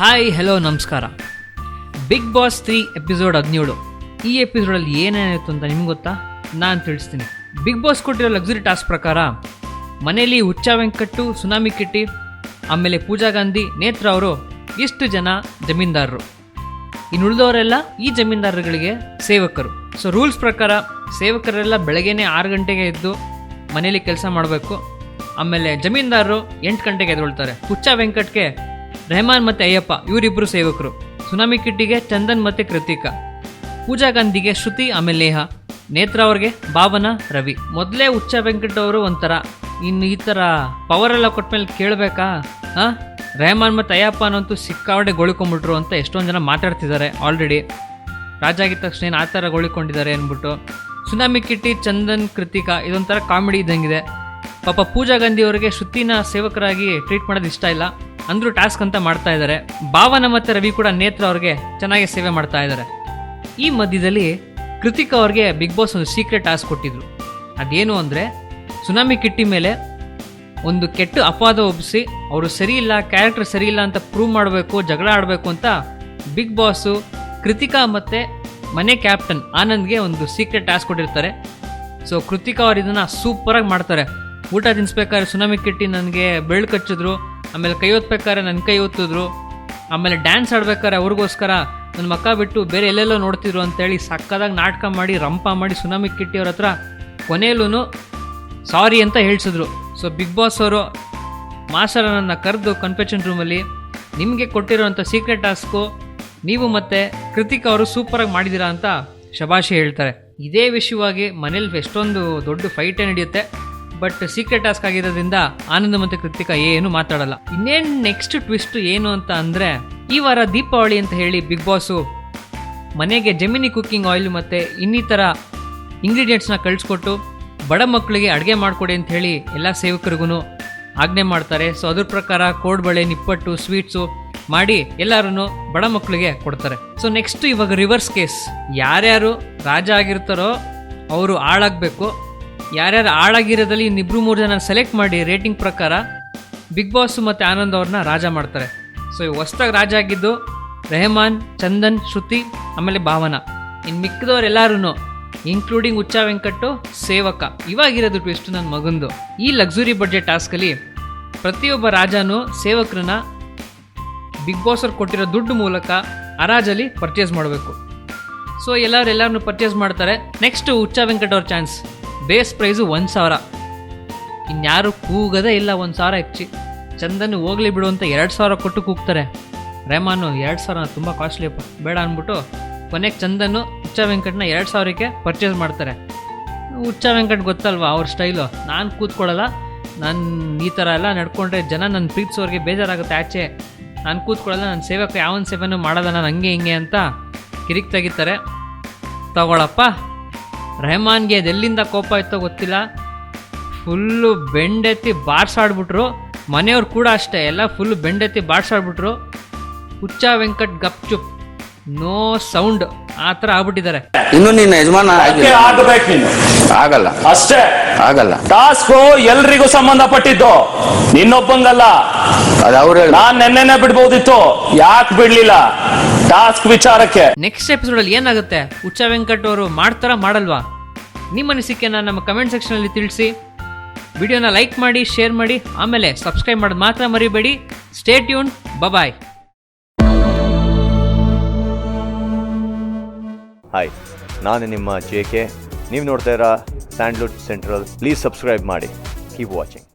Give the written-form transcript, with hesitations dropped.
Hi hello ನಮಸ್ಕಾರ. Bigg Boss 3 episode 17. ಈ ಎಪಿಸೋಡಲ್ಲಿ ಏನೇನಾಯಿತು ಅಂತ ನಿಮ್ಗೆ ಗೊತ್ತಾ? ನಾನು ತಿಳಿಸ್ತೀನಿ. ಬಿಗ್ ಬಾಸ್ ಕೊಟ್ಟಿರೋ ಲಕ್ಸುರಿ ಟಾಸ್ಕ್ ಪ್ರಕಾರ ಮನೆಯಲ್ಲಿ ಹುಚ್ಚ ವೆಂಕಟ್ಟು, ಸುನಾಮಿ ಕಿಟ್ಟಿ, ಆಮೇಲೆ ಪೂಜಾ ಗಾಂಧಿ, ನೇತ್ರ ಅವರು ಇಷ್ಟು ಜನ ಜಮೀನ್ದಾರರು. ಇನ್ನು ಉಳಿದವರೆಲ್ಲ ಈ ಜಮೀನ್ದಾರರುಗಳಿಗೆ ಸೇವಕರು. ಸೊ ರೂಲ್ಸ್ ಪ್ರಕಾರ ಸೇವಕರೆಲ್ಲ ಬೆಳಗ್ಗೆನೇ 6 ಗಂಟೆಗೆ ಎದ್ದು ಮನೇಲಿ ಕೆಲಸ ಮಾಡಬೇಕು. ಆಮೇಲೆ ಜಮೀನ್ದಾರರು 8 ಗಂಟೆಗೆ ಎದ್ದೇಳ್ತಾರೆ. ಹುಚ್ಚ ವೆಂಕಟ್ಗೆ ರೆಹಮಾನ್ ಮತ್ತು ಅಯ್ಯಪ್ಪ ಇವರಿಬ್ಬರು ಸೇವಕರು. ಸುನಾಮಿ ಕಿಟ್ಟಿಗೆ ಚಂದನ್ ಮತ್ತು ಕೃತಿಕಾ, ಪೂಜಾ ಗಾಂಧಿಗೆ ಶ್ರುತಿ, ಆಮೇಲೆ ನೇಹ, ನೇತ್ರ ಅವ್ರಿಗೆ ಭಾವನಾ, ರವಿ. ಮೊದಲೇ ಹುಚ್ಚ ವೆಂಕಟ್ ಅವರು ಒಂಥರ ಇನ್ನು ಈ ಥರ ಪವರ್ ಎಲ್ಲ ಕೊಟ್ಮೇಲೆ ಕೇಳಬೇಕಾ, ರೆಹಮಾನ್ ಮತ್ತು ಅಯ್ಯಪ್ಪ ಅನ್ನೋಂತೂ ಸಿಕ್ಕಾವಡೆ ಗೊಳಿಕೊಂಡ್ಬಿಟ್ರು ಅಂತ ಎಷ್ಟೊಂದು ಜನ ಮಾತಾಡ್ತಿದ್ದಾರೆ. ಆಲ್ರೆಡಿ ರಾಜ ಆಗಿದ ತಕ್ಷಣ ಏನು ಆ ಥರ ಗೊಳಿಕೊಂಡಿದ್ದಾರೆ ಅಂದ್ಬಿಟ್ಟು. ಸುನಾಮಿ ಕಿಟ್ಟಿ, ಚಂದನ್, ಕೃತಿಕಾ ಇದೊಂಥರ ಕಾಮಿಡಿ ಇದ್ದಂಗಿದೆ. ಪಾಪ ಪೂಜಾ ಗಾಂಧಿ ಅವರಿಗೆ ಶ್ರುತಿನ ಸೇವಕರಾಗಿ ಟ್ರೀಟ್ ಮಾಡೋದು ಇಷ್ಟ ಇಲ್ಲ, ಅಂದರೂ ಟಾಸ್ಕ್ ಅಂತ ಮಾಡ್ತಾ ಇದ್ದಾರೆ. ಭಾವನ ಮತ್ತು ರವಿ ಕೂಡ ನೇತ್ರ ಅವ್ರಿಗೆ ಚೆನ್ನಾಗಿ ಸೇವೆ ಮಾಡ್ತಾ ಇದ್ದಾರೆ. ಈ ಮಧ್ಯದಲ್ಲಿ ಕೃತಿಕಾ ಅವ್ರಿಗೆ ಬಿಗ್ ಬಾಸ್ ಒಂದು ಸೀಕ್ರೆಟ್ ಟಾಸ್ಕ್ ಕೊಟ್ಟಿದ್ರು. ಅದೇನು ಅಂದರೆ ಸುನಾಮಿ ಕಿಟ್ಟಿ ಮೇಲೆ ಒಂದು ಕೆಟ್ಟ ಅಪವಾದ ಒಪ್ಪಿಸಿ ಅವರು ಸರಿ ಇಲ್ಲ, ಕ್ಯಾರೆಕ್ಟರ್ ಸರಿ ಇಲ್ಲ ಅಂತ ಪ್ರೂವ್ ಮಾಡಬೇಕು, ಜಗಳ ಆಡಬೇಕು ಅಂತ ಬಿಗ್ ಬಾಸು ಕೃತಿಕಾ ಮತ್ತು ಮನೆ ಕ್ಯಾಪ್ಟನ್ ಆನಂದ್ಗೆ ಒಂದು ಸೀಕ್ರೆಟ್ ಟಾಸ್ಕ್ ಕೊಟ್ಟಿರ್ತಾರೆ. ಸೊ ಕೃತಿಕಾ ಅವ್ರು ಇದನ್ನು ಸೂಪರಾಗಿ ಮಾಡ್ತಾರೆ. ಊಟ ತಿನ್ಸ್ಬೇಕಾದ್ರೆ ಸುನಾಮಿ ಕಿಟ್ಟಿ ನನಗೆ ಬೆಳ್ಳು ಕಚ್ಚಿದ್ರು, ಆಮೇಲೆ ಕೈ ಒತ್ಬೇಕಾದ್ರೆ ನನ್ನ ಕೈ ಒತ್ತಿದ್ರು, ಆಮೇಲೆ ಡ್ಯಾನ್ಸ್ ಆಡ್ಬೇಕಾದ್ರೆ ಅವ್ರಿಗೋಸ್ಕರ ನನ್ನ ಮಕ್ಕ ಬಿಟ್ಟು ಬೇರೆ ಎಲ್ಲೆಲ್ಲೋ ನೋಡ್ತಿದ್ರು ಅಂತೇಳಿ ಸಕ್ಕದಾಗಿ ನಾಟಕ ಮಾಡಿ ರಂಪ ಮಾಡಿ ಸುನಾಮಿ ಕಿಟ್ಟಿ ಅವ್ರ ಹತ್ರ ಕೊನೆಯಲ್ಲೂ ಸಾರಿ ಅಂತ ಹೇಳ್ಸಿದ್ರು. ಸೊ ಬಿಗ್ ಬಾಸ್ ಅವರು ಮಾಸ್ಟರನ್ನು ಕರೆದು ಕನ್ಫೆಷನ್ ರೂಮಲ್ಲಿ ನಿಮಗೆ ಕೊಟ್ಟಿರೋಂಥ ಸೀಕ್ರೆಟ್ ಟಾಸ್ಕು ನೀವು ಮತ್ತು ಕೃತಿಕಾ ಅವರು ಸೂಪರಾಗಿ ಮಾಡಿದ್ದೀರಾ ಅಂತ ಶಬಾಷಿ ಹೇಳ್ತಾರೆ. ಇದೇ ವಿಷಯವಾಗಿ ಮನೇಲಿ ಎಷ್ಟೊಂದು ದೊಡ್ಡ ಫೈಟೇ ನಡೆಯುತ್ತೆ. ಬಟ್ ಸೀಕ್ರೆಟ್ ಟಾಸ್ಕ್ ಆಗಿರೋದ್ರಿಂದ ಆನಂದ್ ಮತ್ತು ಕೃತಿಕಾ ಏನು ಮಾತಾಡಲ್ಲ. ಇನ್ನೇನು ನೆಕ್ಸ್ಟ್ ಟ್ವಿಸ್ಟ್ ಏನು ಅಂತ ಅಂದರೆ, ಈ ವಾರ ದೀಪಾವಳಿ ಅಂತ ಹೇಳಿ ಬಿಗ್ ಬಾಸು ಮನೆಗೆ ಜೆಮಿನಿ ಕುಕ್ಕಿಂಗ್ ಆಯಿಲ್ ಮತ್ತು ಇನ್ನಿತರ ಇಂಗ್ರೀಡಿಯೆಂಟ್ಸ್ನ ಕಳಿಸ್ಕೊಟ್ಟು ಬಡ ಮಕ್ಕಳಿಗೆ ಅಡುಗೆ ಮಾಡಿಕೊಡಿ ಅಂತ ಹೇಳಿ ಎಲ್ಲ ಸೇವಕರಿಗೂ ಆಜ್ಞೆ ಮಾಡ್ತಾರೆ. ಸೊ ಅದ್ರ ಪ್ರಕಾರ ಕೋಡ್ಬಳೆ, ನಿಪ್ಪಟ್ಟು, ಸ್ವೀಟ್ಸು ಮಾಡಿ ಎಲ್ಲರೂ ಬಡ ಮಕ್ಕಳಿಗೆ ಕೊಡ್ತಾರೆ. ಸೊ ನೆಕ್ಸ್ಟ್ ಇವಾಗ ರಿವರ್ಸ್ ಕೇಸ್, ಯಾರ್ಯಾರು ರಾಜ ಆಗಿರ್ತಾರೋ ಅವರು ಹಾಳಾಗಬೇಕು, ಯಾರ್ಯಾರು ಹಾಳಾಗಿರೋದಲ್ಲಿ ಇನ್ನಿಬ್ರು 3 ಜನ ಸೆಲೆಕ್ಟ್ ಮಾಡಿ ರೇಟಿಂಗ್ ಪ್ರಕಾರ ಬಿಗ್ ಬಾಸ್ ಮತ್ತು ಆನಂದ್ ಅವ್ರನ್ನ ರಾಜ ಮಾಡ್ತಾರೆ. ಸೊ ಹೊಸ್ದಾಗಿ ರಾಜ ಆಗಿದ್ದು ರೆಹಮಾನ್, ಚಂದನ್, ಶ್ರುತಿ, ಆಮೇಲೆ ಭಾವನಾ. ಇನ್ನು ಮಿಕ್ಕಿದವರೆಲ್ಲರೂ ಇನ್ಕ್ಲೂಡಿಂಗ್ ಹುಚ್ಚ ವೆಂಕಟ್ಟು ಸೇವಕ. ಇವಾಗಿರೋದು ಟ್ವಿಸ್ಟ್ ನನ್ನ ಮಗಂದು. ಈ ಲಕ್ಸುರಿ ಬಡ್ಜೆಟ್ ಟಾಸ್ಕಲ್ಲಿ ಪ್ರತಿಯೊಬ್ಬ ರಾಜನೂ ಸೇವಕರನ್ನ ಬಿಗ್ ಬಾಸ್ ಅವ್ರು ಕೊಟ್ಟಿರೋ ದುಡ್ಡು ಮೂಲಕ ಹರಾಜಲ್ಲಿ ಪರ್ಚೇಸ್ ಮಾಡಬೇಕು. ಸೊ ಎಲ್ಲರೂ ಪರ್ಚೇಸ್ ಮಾಡ್ತಾರೆ. ನೆಕ್ಸ್ಟು ಹುಚ್ಚ ವೆಂಕಟ್ ಅವ್ರ ಚಾನ್ಸ್. Base price 1,000. ಇನ್ಯಾರು ಕೂಗದೇ ಇಲ್ಲ 1,000 ಹೆಚ್ಚಿ. ಚಂದನ್ ಹೋಗ್ಲಿ ಬಿಡು ಅಂತ 2,000 ಕೊಟ್ಟು ಕೂಗ್ತಾರೆ. ರೆಹಮಾನು 2,000 ತುಂಬ ಕಾಸ್ಟ್ಲಿ ಅಪ್ಪ ಬೇಡ ಅಂದ್ಬಿಟ್ಟು ಕೊನೆಗೆ ಚಂದನ್ನು ಹುಚ್ಚ ವೆಂಕಟ್ನ 2,000ಕ್ಕೆ ಪರ್ಚೇಸ್ ಮಾಡ್ತಾರೆ. ಹುಚ್ಚ ವೆಂಕಟ್ ಗೊತ್ತಲ್ವ ಅವ್ರ ಸ್ಟೈಲು, ನಾನು ಕೂತ್ಕೊಳ್ಳಲ್ಲ, ನಾನು ಈ ಥರ ಎಲ್ಲ ನಡ್ಕೊಂಡ್ರೆ ಜನ ನನ್ನ ಪ್ರೀತಿಸೋರಿಗೆ ಬೇಜಾರಾಗುತ್ತೆ, ಆಚೆ ನಾನು ಕೂತ್ಕೊಳ್ಳಲ್ಲ, ನನ್ನ ಸೇವಕ ಯಾವನ ಸೇವೆನೂ ಮಾಡೋದ, ನಾನು ಹಂಗೆ ಹಿಂಗೆ ಅಂತ ಕಿರಿಕ್ ತೆಗಿತಾರೆ. ತಗೊಳಪ್ಪ. ರೆಹಮಾನ್ಗೆ ಅದೆಲ್ಲಿಂದ ಕೋಪ ಇತ್ತೋ ಗೊತ್ತಿಲ್ಲ, ಫುಲ್ಲು ಬೆಂಡೆತ್ತಿ ಬಾರ್ಸಾಡ್ಬಿಟ್ರು. ಮನೆಯವ್ರು ಕೂಡ ಅಷ್ಟೇ, ಎಲ್ಲ ಫುಲ್ಲು ಬೆಂಡೆತ್ತಿ ಬಾರ್ಸಾಡ್ಬಿಟ್ರು. ಹುಚ್ಚ ವೆಂಕಟ್ ಗಪ್ ಚುಪ್, ನೋ ಸೌಂಡ್, ಆ ಥರ ಆಗ್ಬಿಟ್ಟಿದ್ದಾರೆ. ಇನ್ನು ನಿನ್ನ ಯಜಮಾನ ಆಗಲ್ಲ, ಅಷ್ಟೇ ಆಗಲ್ಲ. ಟಾಸ್ಕ್ ಎಲ್ರಿಗೂ ಸಂಬಂಧಪಟ್ಟಿದ್ದು, ನಿನ್ನೊಬ್ಬಂಗಲ್ಲ. ಅದು ಅವ್ರು ನಾನ್ ನೆನ್ನೆನೆ ಬಿಡ್ಬೋದಿತ್ತು, ಯಾಕೆ ಬಿಡ್ಲಿಲ್ಲ ಟಾಸ್ಕ್ ವಿಚಾರಕ್ಕೆ. ನೆಕ್ಸ್ಟ್ ಎಪಿಸೋಡಲ್ಲಿ ಏನಾಗುತ್ತೆ, ಹುಚ್ಚ ವೆಂಕಟ್ ಅವರು ಮಾಡ್ತಾರಾ ಮಾಡಲ್ವಾ? ನಿಮ್ಮ ಅನಿಸಿಕೆನ ನಮ್ಮ ಕಮೆಂಟ್ ಸೆಕ್ಷನಲ್ಲಿ ತಿಳಿಸಿ. ವಿಡಿಯೋನ ಲೈಕ್ ಮಾಡಿ, ಶೇರ್ ಮಾಡಿ, ಆಮೇಲೆ ಸಬ್ಸ್ಕ್ರೈಬ್ ಮಾಡೋದು ಮಾತ್ರ ಮರಿಬೇಡಿ. ಸ್ಟೇ ಟ್ಯೂನ್, ಬಾಯ್. ಹಾಯ್, ನಾನು ನಿಮ್ಮ JK. ನೀವು ನೋಡ್ತಾ ಇರೋ ಸ್ಯಾಂಡ್ಲ್ವುಡ್ ಸೆಂಟ್ರಲ್. ಪ್ಲೀಸ್ ಸಬ್ಸ್ಕ್ರೈಬ್ ಮಾಡಿ. Keep watching.